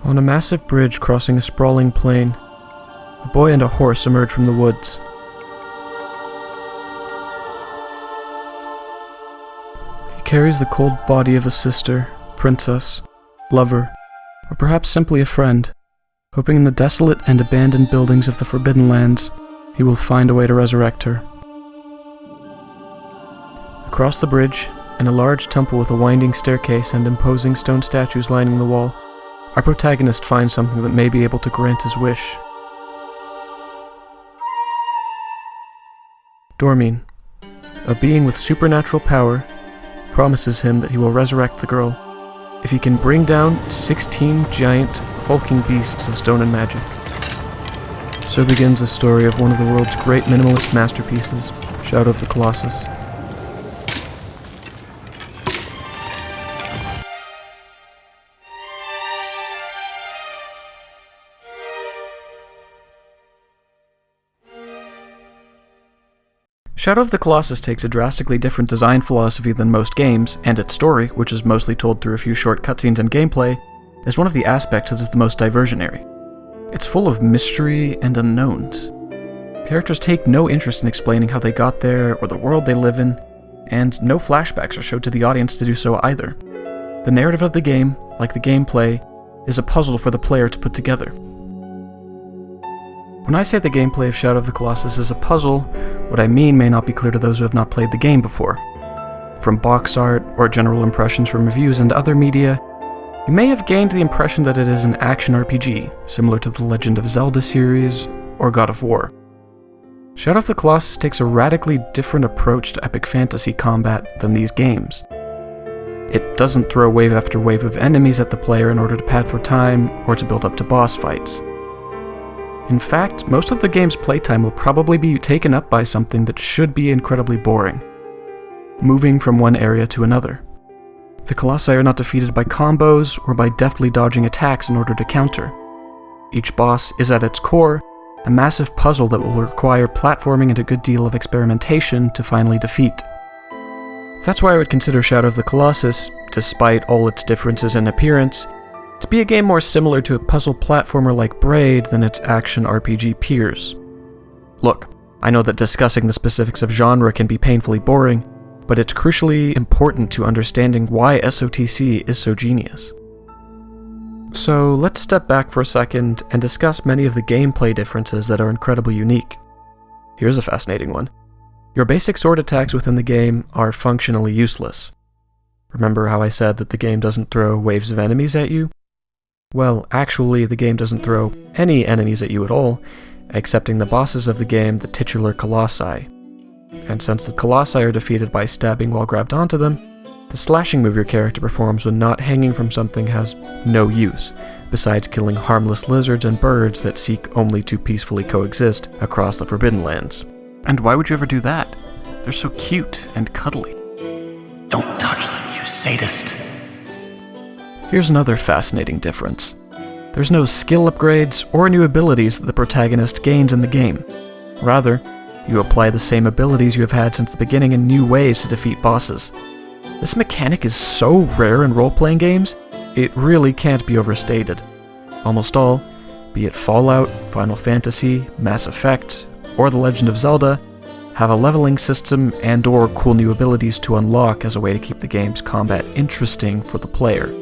On a massive bridge crossing a sprawling plain, a boy and a horse emerge from the woods. He carries the cold body of a sister, princess, lover, or perhaps simply a friend, hoping in the desolate and abandoned buildings of the Forbidden Lands, he will find a way to resurrect her. Across the bridge, in a large temple with a winding staircase and imposing stone statues lining the wall, our protagonist finds something that may be able to grant his wish. Dormine, a being with supernatural power, promises him that he will resurrect the girl if he can bring down 16 giant, hulking beasts of stone and magic. So begins the story of one of the world's great minimalist masterpieces, Shadow of the Colossus. Shadow of the Colossus takes a drastically different design philosophy than most games, and its story, which is mostly told through a few short cutscenes and gameplay, is one of the aspects that is the most diversionary. It's full of mystery and unknowns. Characters take no interest in explaining how they got there or the world they live in, and no flashbacks are showed to the audience to do so either. The narrative of the game, like the gameplay, is a puzzle for the player to put together. When I say the gameplay of Shadow of the Colossus is a puzzle, what I mean may not be clear to those who have not played the game before. From box art or general impressions from reviews and other media, you may have gained the impression that it is an action RPG, similar to the Legend of Zelda series or God of War. Shadow of the Colossus takes a radically different approach to epic fantasy combat than these games. It doesn't throw wave after wave of enemies at the player in order to pad for time or to build up to boss fights. In fact, most of the game's playtime will probably be taken up by something that should be incredibly boring: moving from one area to another. The Colossi are not defeated by combos or by deftly dodging attacks in order to counter. Each boss is at its core a massive puzzle that will require platforming and a good deal of experimentation to finally defeat. That's why I would consider Shadow of the Colossus, despite all its differences in appearance, to be a game more similar to a puzzle platformer like Braid than its action RPG peers. Look, I know that discussing the specifics of genre can be painfully boring, but it's crucially important to understanding why SOTC is so genius. So let's step back for a second and discuss many of the gameplay differences that are incredibly unique. Here's a fascinating one. Your basic sword attacks within the game are functionally useless. Remember how I said that the game doesn't throw waves of enemies at you? Well, actually, the game doesn't throw any enemies at you at all, excepting the bosses of the game, the titular Colossi. And since the Colossi are defeated by stabbing while grabbed onto them, the slashing move your character performs when not hanging from something has no use, besides killing harmless lizards and birds that seek only to peacefully coexist across the Forbidden Lands. And why would you ever do that? They're so cute and cuddly. Don't touch them, you sadist. Here's another fascinating difference. There's no skill upgrades or new abilities that the protagonist gains in the game. Rather, you apply the same abilities you have had since the beginning in new ways to defeat bosses. This mechanic is so rare in role-playing games, it really can't be overstated. Almost all, be it Fallout, Final Fantasy, Mass Effect, or The Legend of Zelda, have a leveling system and/or cool new abilities to unlock as a way to keep the game's combat interesting for the player.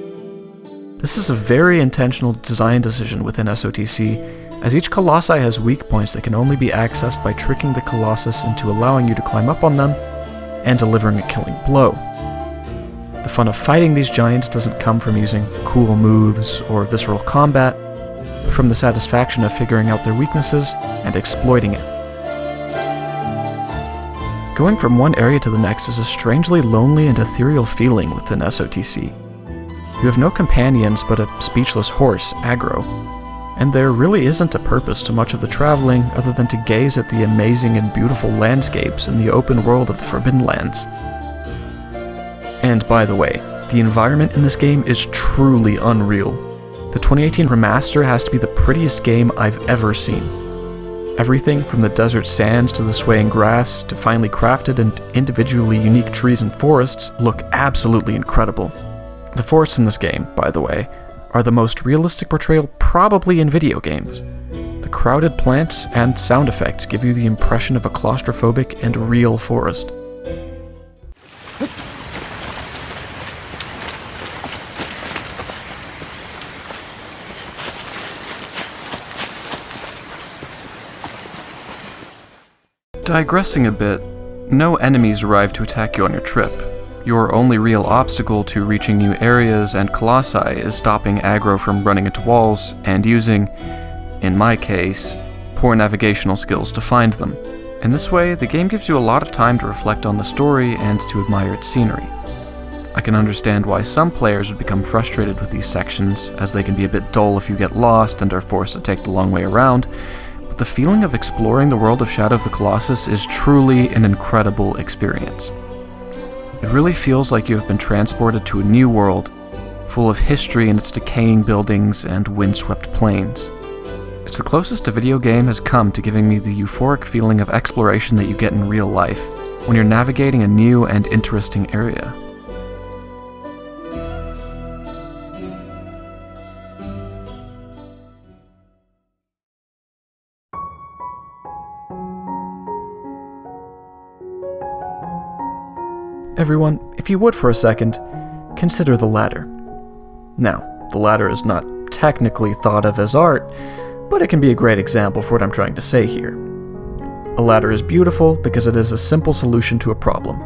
This is a very intentional design decision within SOTC, as each Colossi has weak points that can only be accessed by tricking the Colossus into allowing you to climb up on them and delivering a killing blow. The fun of fighting these giants doesn't come from using cool moves or visceral combat, but from the satisfaction of figuring out their weaknesses and exploiting it. Going from one area to the next is a strangely lonely and ethereal feeling within SOTC. You have no companions but a speechless horse, Agro, and there really isn't a purpose to much of the traveling other than to gaze at the amazing and beautiful landscapes in the open world of the Forbidden Lands. And by the way, the environment in this game is truly unreal. The 2018 remaster has to be the prettiest game I've ever seen. Everything from the desert sands to the swaying grass to finely crafted and individually unique trees and forests look absolutely incredible. The forests in this game, by the way, are the most realistic portrayal probably in video games. The crowded plants and sound effects give you the impression of a claustrophobic and real forest. Digressing a bit, no enemies arrive to attack you on your trip. Your only real obstacle to reaching new areas and colossi is stopping aggro from running into walls and using, in my case, poor navigational skills to find them. In this way, the game gives you a lot of time to reflect on the story and to admire its scenery. I can understand why some players would become frustrated with these sections, as they can be a bit dull if you get lost and are forced to take the long way around, but the feeling of exploring the world of Shadow of the Colossus is truly an incredible experience. It really feels like you have been transported to a new world, full of history in its decaying buildings and windswept plains. It's the closest a video game has come to giving me the euphoric feeling of exploration that you get in real life, when you're navigating a new and interesting area. Everyone, if you would for a second, consider the ladder. Now, the ladder is not technically thought of as art, but it can be a great example for what I'm trying to say here. A ladder is beautiful because it is a simple solution to a problem,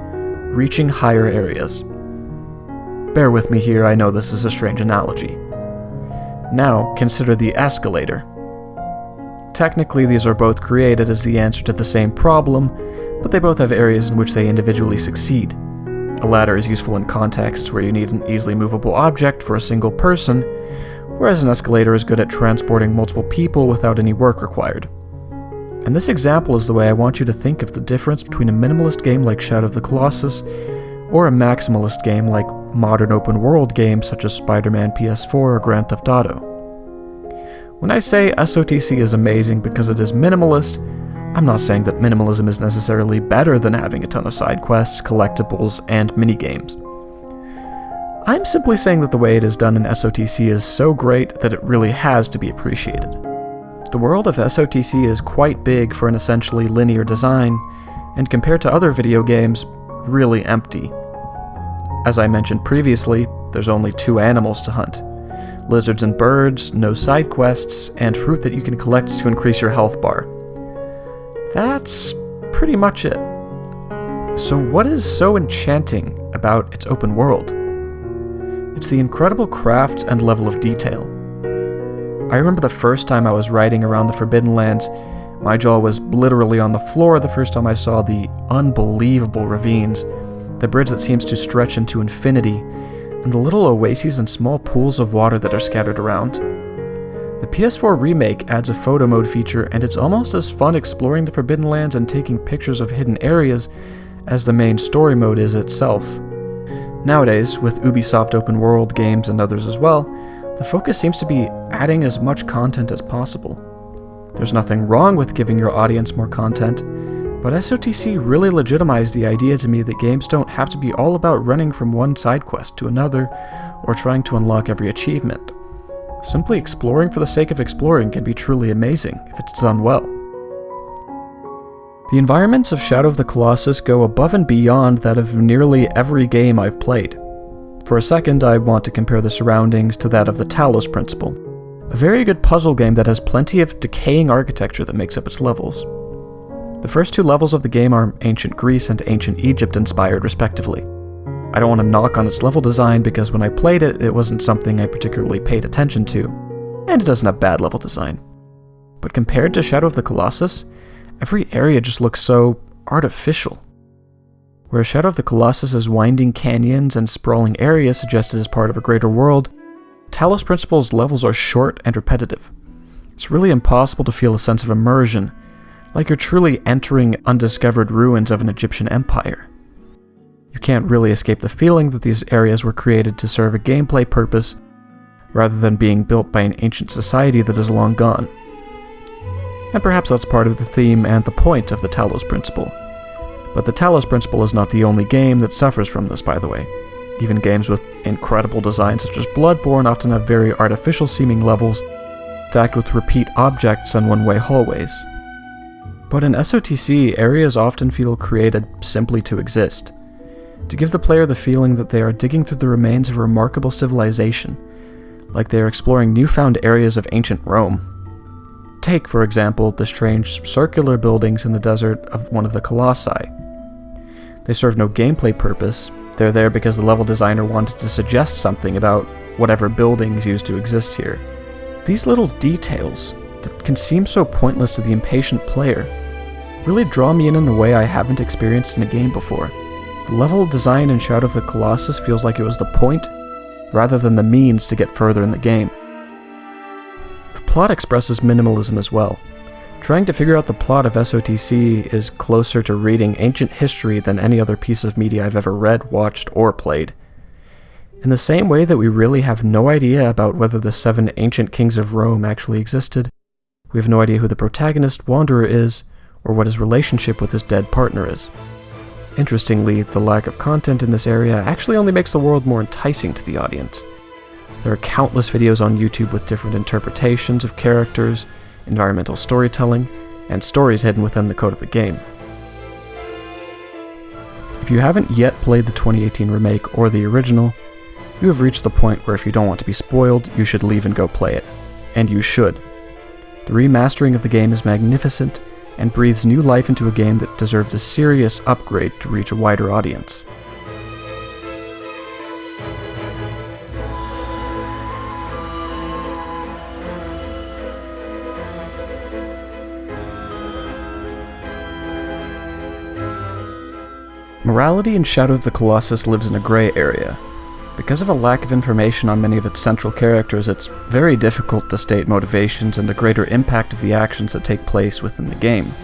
reaching higher areas. Bear with me here, I know this is a strange analogy. Now, consider the escalator. Technically, these are both created as the answer to the same problem, but they both have areas in which they individually succeed. A ladder is useful in contexts where you need an easily movable object for a single person, whereas an escalator is good at transporting multiple people without any work required. And this example is the way I want you to think of the difference between a minimalist game like Shadow of the Colossus or a maximalist game like modern open-world games such as Spider-Man PS4 or Grand Theft Auto. When I say SOTC is amazing because it is minimalist, I'm not saying that minimalism is necessarily better than having a ton of side quests, collectibles, and minigames. I'm simply saying that the way it is done in SOTC is so great that it really has to be appreciated. The world of SOTC is quite big for an essentially linear design, and compared to other video games, really empty. As I mentioned previously, there's only 2 animals to hunt. Lizards and birds, no side quests, and fruit that you can collect to increase your health bar. That's pretty much it. So what is so enchanting about its open world? It's the incredible craft and level of detail. I remember the first time I was riding around the Forbidden Lands, my jaw was literally on the floor the first time I saw the unbelievable ravines, the bridge that seems to stretch into infinity, and the little oases and small pools of water that are scattered around. The PS4 remake adds a photo mode feature, and it's almost as fun exploring the Forbidden Lands and taking pictures of hidden areas as the main story mode is itself. Nowadays, with Ubisoft open world games and others as well, the focus seems to be adding as much content as possible. There's nothing wrong with giving your audience more content, but SOTC really legitimized the idea to me that games don't have to be all about running from one side quest to another or trying to unlock every achievement. Simply exploring for the sake of exploring can be truly amazing if it's done well. The environments of Shadow of the Colossus go above and beyond that of nearly every game I've played. For a second, I want to compare the surroundings to that of the Talos Principle, a very good puzzle game that has plenty of decaying architecture that makes up its levels. The first 2 levels of the game are Ancient Greece and Ancient Egypt inspired respectively. I don't want to knock on its level design because when I played it, it wasn't something I particularly paid attention to, and it doesn't have bad level design. But compared to Shadow of the Colossus, every area just looks so artificial. Whereas Shadow of the Colossus' winding canyons and sprawling areas suggested as part of a greater world, Talos Principle's levels are short and repetitive. It's really impossible to feel a sense of immersion, like you're truly entering undiscovered ruins of an Egyptian empire. You can't really escape the feeling that these areas were created to serve a gameplay purpose, rather than being built by an ancient society that is long gone. And perhaps that's part of the theme and the point of the Talos Principle. But the Talos Principle is not the only game that suffers from this, by the way. Even games with incredible designs such as Bloodborne often have very artificial-seeming levels stacked with repeat objects and one-way hallways. But in SOTC, areas often feel created simply to exist, to give the player the feeling that they are digging through the remains of a remarkable civilization, like they are exploring newfound areas of ancient Rome. Take, for example, the strange circular buildings in the desert of one of the Colossi. They serve no gameplay purpose, they're there because the level designer wanted to suggest something about whatever buildings used to exist here. These little details, that can seem so pointless to the impatient player, really draw me in a way I haven't experienced in a game before. The level design in Shadow of the Colossus feels like it was the point, rather than the means to get further in the game. The plot expresses minimalism as well. Trying to figure out the plot of SOTC is closer to reading ancient history than any other piece of media I've ever read, watched, or played. In the same way that we really have no idea about whether the 7 ancient kings of Rome actually existed, we have no idea who the protagonist, Wanderer, is, or what his relationship with his dead partner is. Interestingly, the lack of content in this area actually only makes the world more enticing to the audience. There are countless videos on YouTube with different interpretations of characters, environmental storytelling, and stories hidden within the code of the game. If you haven't yet played the 2018 remake or the original, you have reached the point where if you don't want to be spoiled, you should leave and go play it. And you should. The remastering of the game is magnificent, and breathes new life into a game that deserved a serious upgrade to reach a wider audience. Morality in Shadow of the Colossus lives in a gray area. Because of a lack of information on many of its central characters, it's very difficult to state motivations and the greater impact of the actions that take place within the game.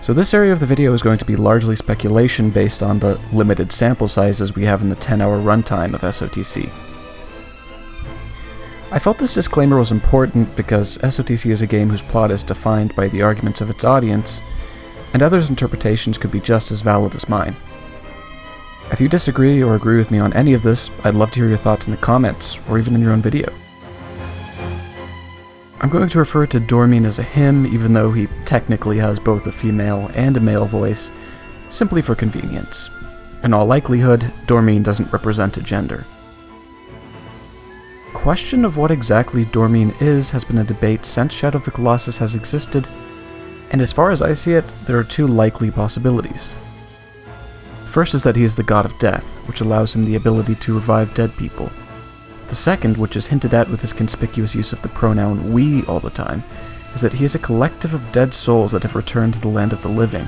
So this area of the video is going to be largely speculation based on the limited sample sizes we have in the 10-hour runtime of SOTC. I felt this disclaimer was important because SOTC is a game whose plot is defined by the arguments of its audience, and others' interpretations could be just as valid as mine. If you disagree or agree with me on any of this, I'd love to hear your thoughts in the comments, or even in your own video. I'm going to refer to Dormine as a him, even though he technically has both a female and a male voice, simply for convenience. In all likelihood, Dormine doesn't represent a gender. The question of what exactly Dormine is has been a debate since Shadow of the Colossus has existed, and as far as I see it, there are 2 likely possibilities. First is that he is the god of death, which allows him the ability to revive dead people. The second, which is hinted at with his conspicuous use of the pronoun we all the time, is that he is a collective of dead souls that have returned to the land of the living.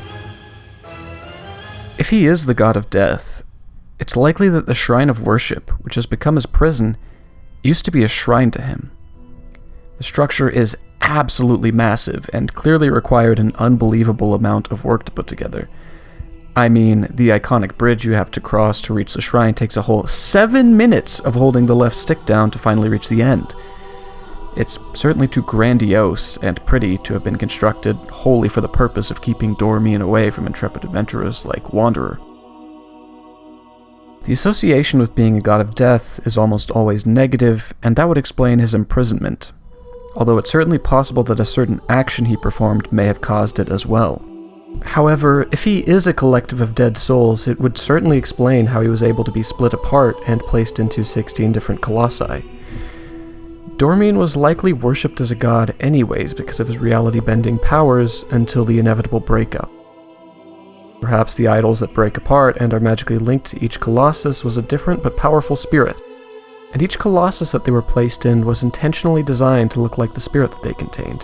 If he is the god of death, it's likely that the shrine of worship, which has become his prison, used to be a shrine to him. The structure is absolutely massive and clearly required an unbelievable amount of work to put together. I mean, the iconic bridge you have to cross to reach the shrine takes a whole 7 minutes of holding the left stick down to finally reach the end. It's certainly too grandiose and pretty to have been constructed wholly for the purpose of keeping Dormine away from intrepid adventurers like Wanderer. The association with being a god of death is almost always negative, and that would explain his imprisonment, although it's certainly possible that a certain action he performed may have caused it as well. However, if he is a collective of dead souls, it would certainly explain how he was able to be split apart and placed into 16 different colossi. Dormine was likely worshipped as a god anyways because of his reality-bending powers until the inevitable breakup. Perhaps the idols that break apart and are magically linked to each colossus was a different but powerful spirit, and each colossus that they were placed in was intentionally designed to look like the spirit that they contained.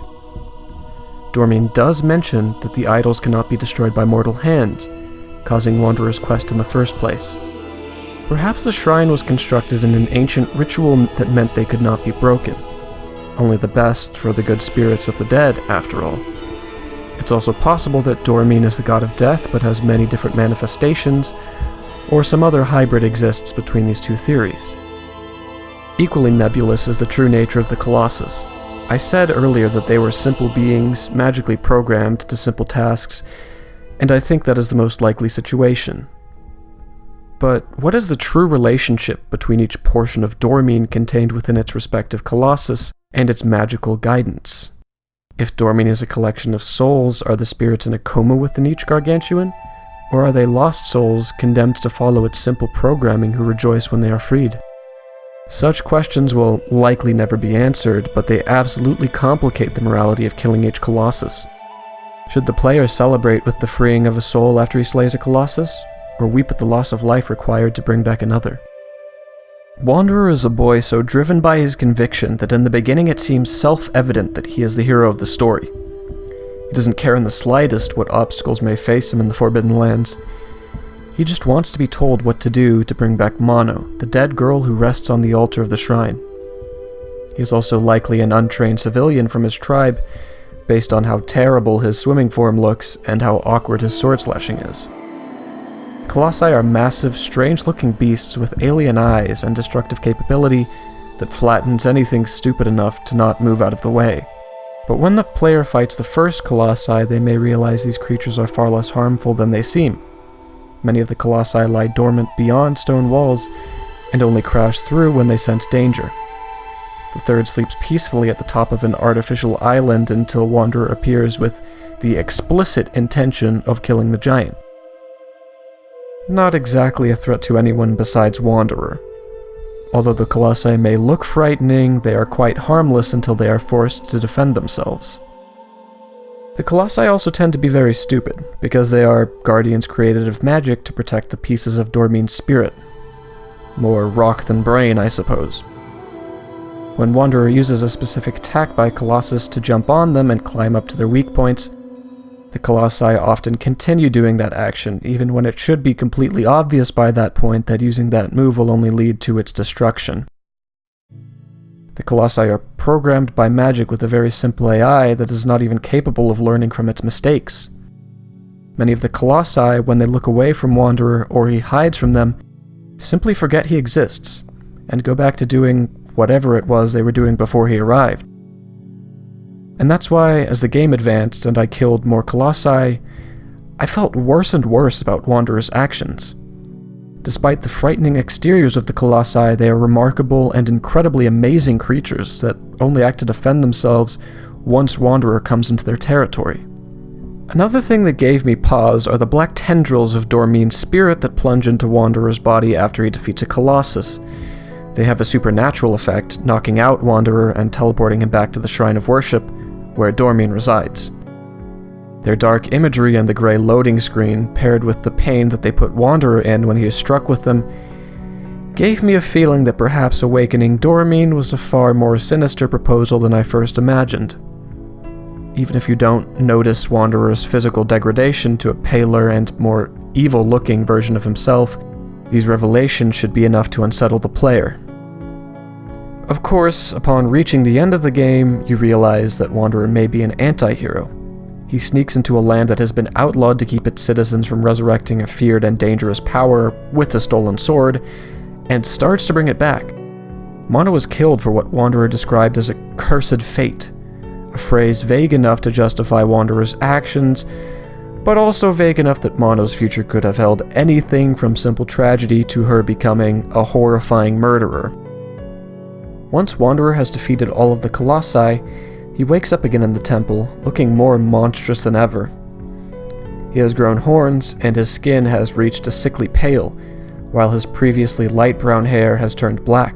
Dormine does mention that the idols cannot be destroyed by mortal hands, causing Wanderer's quest in the first place. Perhaps the shrine was constructed in an ancient ritual that meant they could not be broken. Only the best for the good spirits of the dead, after all. It's also possible that Dormine is the god of death but has many different manifestations, or some other hybrid exists between these 2 theories. Equally nebulous is the true nature of the Colossus. I said earlier that they were simple beings, magically programmed to simple tasks, and I think that is the most likely situation. But what is the true relationship between each portion of Dormine contained within its respective Colossus and its magical guidance? If Dormine is a collection of souls, are the spirits in a coma within each gargantuan? Or are they lost souls condemned to follow its simple programming who rejoice when they are freed? Such questions will likely never be answered, but they absolutely complicate the morality of killing each Colossus. Should the player celebrate with the freeing of a soul after he slays a Colossus, or weep at the loss of life required to bring back another? Wanderer is a boy so driven by his conviction that in the beginning it seems self-evident that he is the hero of the story. He doesn't care in the slightest what obstacles may face him in the Forbidden Lands. He just wants to be told what to do to bring back Mono, the dead girl who rests on the altar of the shrine. He is also likely an untrained civilian from his tribe, based on how terrible his swimming form looks and how awkward his sword slashing is. Colossi are massive, strange-looking beasts with alien eyes and destructive capability that flattens anything stupid enough to not move out of the way. But when the player fights the first Colossi, they may realize these creatures are far less harmful than they seem. Many of the Colossi lie dormant beyond stone walls and only crash through when they sense danger. The third sleeps peacefully at the top of an artificial island until Wanderer appears with the explicit intention of killing the giant. Not exactly a threat to anyone besides Wanderer. Although the Colossi may look frightening, they are quite harmless until they are forced to defend themselves. The Colossi also tend to be very stupid, because they are guardians created of magic to protect the pieces of Dormine's spirit. More rock than brain, I suppose. When Wanderer uses a specific attack by Colossus to jump on them and climb up to their weak points, the Colossi often continue doing that action, even when it should be completely obvious by that point that using that move will only lead to its destruction. The Colossi are programmed by magic with a very simple AI that is not even capable of learning from its mistakes. Many of the Colossi, when they look away from Wanderer or he hides from them, simply forget he exists, and go back to doing whatever it was they were doing before he arrived. And that's why, as the game advanced and I killed more Colossi, I felt worse and worse about Wanderer's actions. Despite the frightening exteriors of the Colossi, they are remarkable and incredibly amazing creatures that only act to defend themselves once Wanderer comes into their territory. Another thing that gave me pause are the black tendrils of Dormine's spirit that plunge into Wanderer's body after he defeats a Colossus. They have a supernatural effect, knocking out Wanderer and teleporting him back to the Shrine of Worship, where Dormine resides. Their dark imagery and the grey loading screen, paired with the pain that they put Wanderer in when he is struck with them, gave me a feeling that perhaps awakening Dormine was a far more sinister proposal than I first imagined. Even if you don't notice Wanderer's physical degradation to a paler and more evil-looking version of himself, these revelations should be enough to unsettle the player. Of course, upon reaching the end of the game, you realize that Wanderer may be an anti-hero. He sneaks into a land that has been outlawed to keep its citizens from resurrecting a feared and dangerous power with a stolen sword, and starts to bring it back. Mono was killed for what Wanderer described as a cursed fate, a phrase vague enough to justify Wanderer's actions, but also vague enough that Mono's future could have held anything from simple tragedy to her becoming a horrifying murderer. Once Wanderer has defeated all of the Colossi, he wakes up again in the temple, looking more monstrous than ever. He has grown horns, and his skin has reached a sickly pale, while his previously light brown hair has turned black.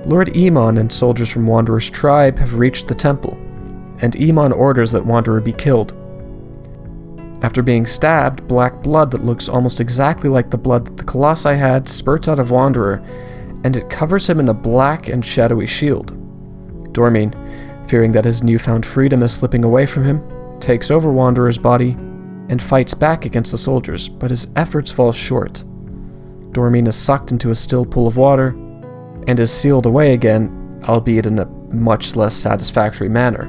Lord Emon and soldiers from Wanderer's tribe have reached the temple, and Emon orders that Wanderer be killed. After being stabbed, black blood that looks almost exactly like the blood that the Colossi had spurts out of Wanderer, and it covers him in a black and shadowy shield. Dormine, fearing that his newfound freedom is slipping away from him, takes over Wanderer's body and fights back against the soldiers, but his efforts fall short. Dormine is sucked into a still pool of water and is sealed away again, albeit in a much less satisfactory manner.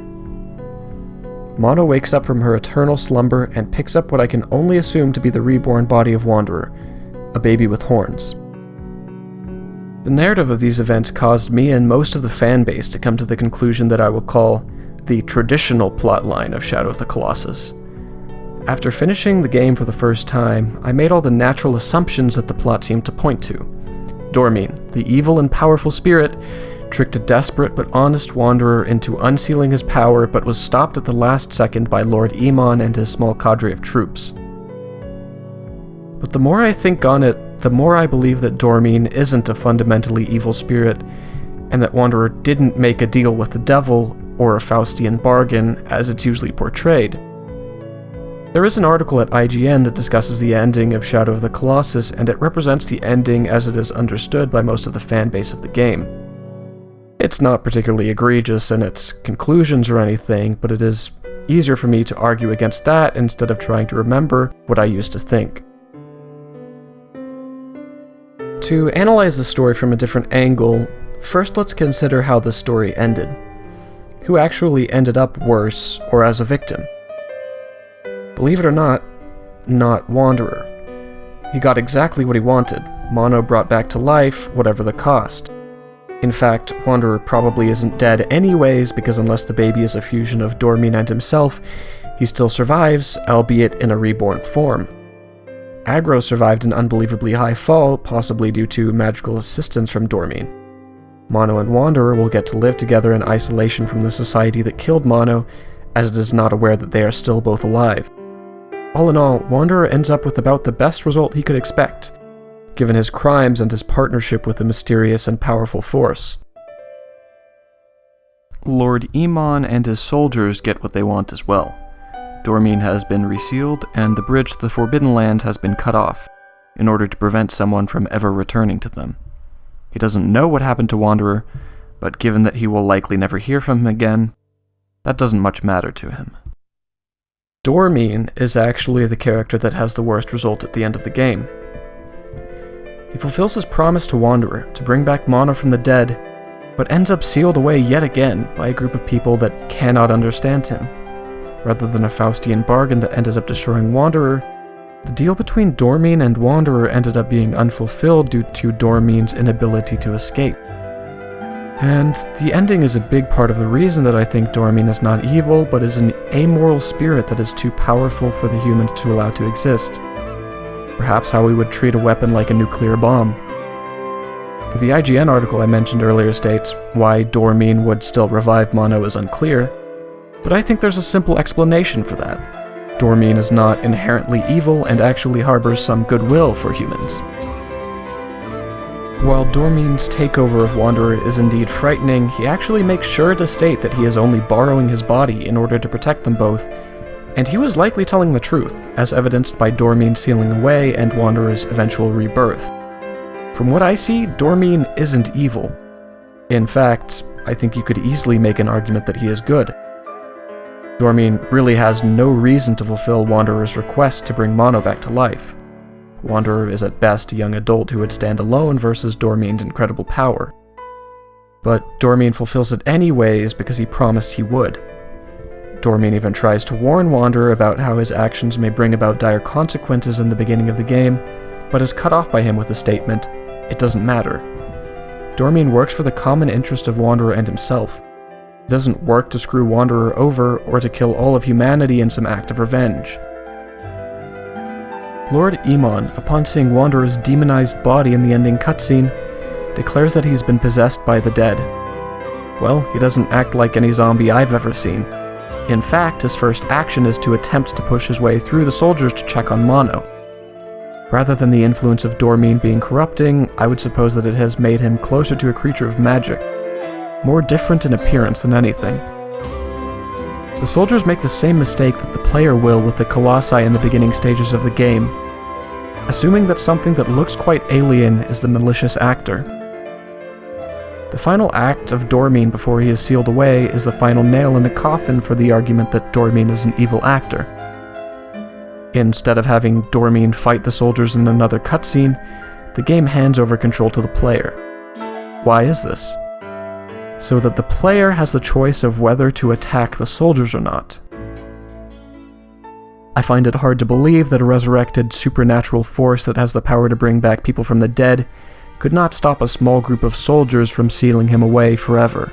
Mono wakes up from her eternal slumber and picks up what I can only assume to be the reborn body of Wanderer, a baby with horns. The narrative of these events caused me and most of the fanbase to come to the conclusion that I will call the traditional plotline of Shadow of the Colossus. After finishing the game for the first time, I made all the natural assumptions that the plot seemed to point to. Dormine, the evil and powerful spirit, tricked a desperate but honest wanderer into unsealing his power, but was stopped at the last second by Lord Emon and his small cadre of troops. But the more I think on it, the more I believe that Dormine isn't a fundamentally evil spirit, and that Wanderer didn't make a deal with the devil, or a Faustian bargain, as it's usually portrayed. There is an article at IGN that discusses the ending of Shadow of the Colossus, and it represents the ending as it is understood by most of the fan base of the game. It's not particularly egregious in its conclusions or anything, but it is easier for me to argue against that instead of trying to remember what I used to think. To analyze the story from a different angle, first let's consider how the story ended. Who actually ended up worse or as a victim? Believe it or not Wanderer. He got exactly what he wanted, Mono brought back to life, whatever the cost. In fact, Wanderer probably isn't dead anyways, because unless the baby is a fusion of Dormine and himself, he still survives, albeit in a reborn form. Agro survived an unbelievably high fall, possibly due to magical assistance from Dormine. Mono and Wanderer will get to live together in isolation from the society that killed Mono, as it is not aware that they are still both alive. All in all, Wanderer ends up with about the best result he could expect, given his crimes and his partnership with a mysterious and powerful force. Lord Emon and his soldiers get what they want as well. Dormine has been resealed, and the bridge to the Forbidden Lands has been cut off, in order to prevent someone from ever returning to them. He doesn't know what happened to Wanderer, but given that he will likely never hear from him again, that doesn't much matter to him. Dormine is actually the character that has the worst result at the end of the game. He fulfills his promise to Wanderer to bring back Mono from the dead, but ends up sealed away yet again by a group of people that cannot understand him. Rather than a Faustian bargain that ended up destroying Wanderer, the deal between Dormine and Wanderer ended up being unfulfilled due to Dormine's inability to escape. And the ending is a big part of the reason that I think Dormine is not evil, but is an amoral spirit that is too powerful for the humans to allow to exist. Perhaps how we would treat a weapon like a nuclear bomb. The IGN article I mentioned earlier states why Dormine would still revive Mono is unclear, but I think there's a simple explanation for that. Dormine is not inherently evil and actually harbors some goodwill for humans. While Dormine's takeover of Wanderer is indeed frightening, he actually makes sure to state that he is only borrowing his body in order to protect them both, and he was likely telling the truth, as evidenced by Dormine sealing away and Wanderer's eventual rebirth. From what I see, Dormine isn't evil. In fact, I think you could easily make an argument that he is good. Dormine really has no reason to fulfill Wanderer's request to bring Mono back to life. Wanderer is at best a young adult who would stand alone versus Dormine's incredible power. But Dormine fulfills it anyways because he promised he would. Dormine even tries to warn Wanderer about how his actions may bring about dire consequences in the beginning of the game, but is cut off by him with the statement, "It doesn't matter." Dormine works for the common interest of Wanderer and himself. He doesn't work to screw Wanderer over or to kill all of humanity in some act of revenge. Lord Emon, upon seeing Wanderer's demonized body in the ending cutscene, declares that he's been possessed by the dead. Well, he doesn't act like any zombie I've ever seen. In fact, his first action is to attempt to push his way through the soldiers to check on Mono. Rather than the influence of Dormine being corrupting, I would suppose that it has made him closer to a creature of magic, more different in appearance than anything. The soldiers make the same mistake that the player will with the Colossi in the beginning stages of the game, assuming that something that looks quite alien is the malicious actor. The final act of Dormine before he is sealed away is the final nail in the coffin for the argument that Dormine is an evil actor. Instead of having Dormine fight the soldiers in another cutscene, the game hands over control to the player. Why is this? So that the player has the choice of whether to attack the soldiers or not. I find it hard to believe that a resurrected supernatural force that has the power to bring back people from the dead could not stop a small group of soldiers from sealing him away forever.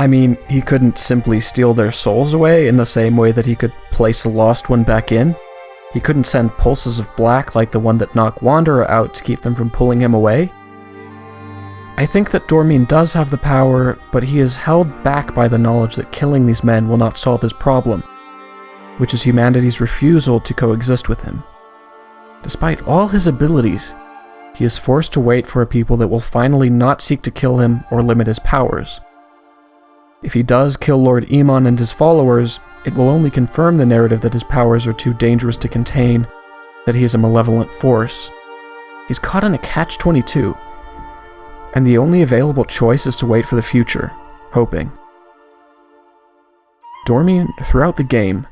I mean, he couldn't simply steal their souls away in the same way that he could place a lost one back in. He couldn't send pulses of black like the one that knocked Wanderer out to keep them from pulling him away. I think that Dormin does have the power, but he is held back by the knowledge that killing these men will not solve his problem, which is humanity's refusal to coexist with him. Despite all his abilities, he is forced to wait for a people that will finally not seek to kill him or limit his powers. If he does kill Lord Iman and his followers, it will only confirm the narrative that his powers are too dangerous to contain, that he is a malevolent force. He's caught in a catch-22, and the only available choice is to wait for the future, hoping. Dormin, throughout the game,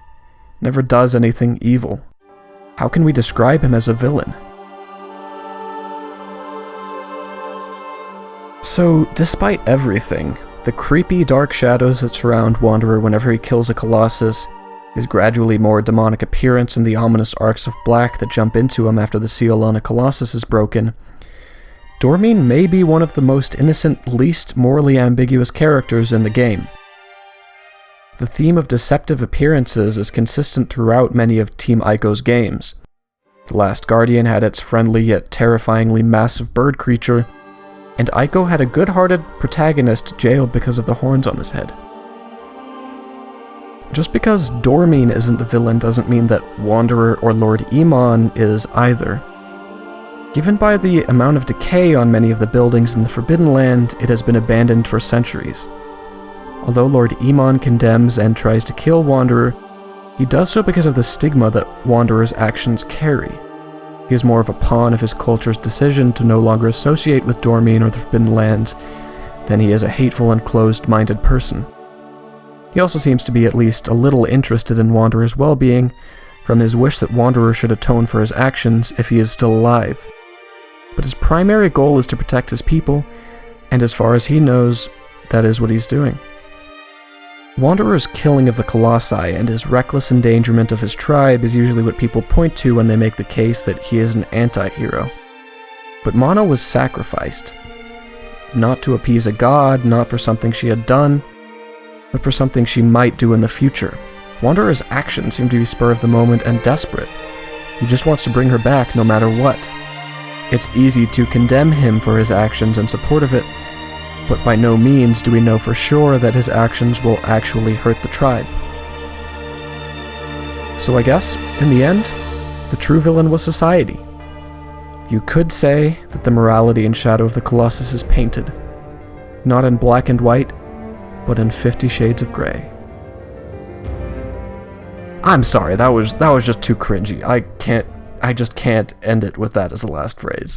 never does anything evil. How can we describe him as a villain? So, despite everything, the creepy dark shadows that surround Wanderer whenever he kills a Colossus, his gradually more demonic appearance, and the ominous arcs of black that jump into him after the seal on a Colossus is broken, Dormin may be one of the most innocent, least morally ambiguous characters in the game. The theme of deceptive appearances is consistent throughout many of Team Ico's games. The Last Guardian had its friendly yet terrifyingly massive bird creature, and Ico had a good-hearted protagonist jailed because of the horns on his head. Just because Dormin isn't the villain doesn't mean that Wanderer or Lord Iman is either. Given by the amount of decay on many of the buildings in the Forbidden Land, it has been abandoned for centuries. Although Lord Iman condemns and tries to kill Wanderer, he does so because of the stigma that Wanderer's actions carry. He is more of a pawn of his culture's decision to no longer associate with Dormin or the Forbidden Lands than he is a hateful and closed-minded person. He also seems to be at least a little interested in Wanderer's well-being, from his wish that Wanderer should atone for his actions if he is still alive. But his primary goal is to protect his people, and as far as he knows, that is what he's doing. Wanderer's killing of the Colossi and his reckless endangerment of his tribe is usually what people point to when they make the case that he is an anti-hero. But Mana was sacrificed. Not to appease a god, not for something she had done, but for something she might do in the future. Wanderer's actions seem to be spur of the moment and desperate. He just wants to bring her back no matter what. It's easy to condemn him for his actions in support of it, but by no means do we know for sure that his actions will actually hurt the tribe. So I guess, in the end, the true villain was society. You could say that the morality and shadow of the Colossus is painted, not in black and white, but in 50 shades of gray. I'm sorry, that was just too cringy. I just can't end it with that as the last phrase.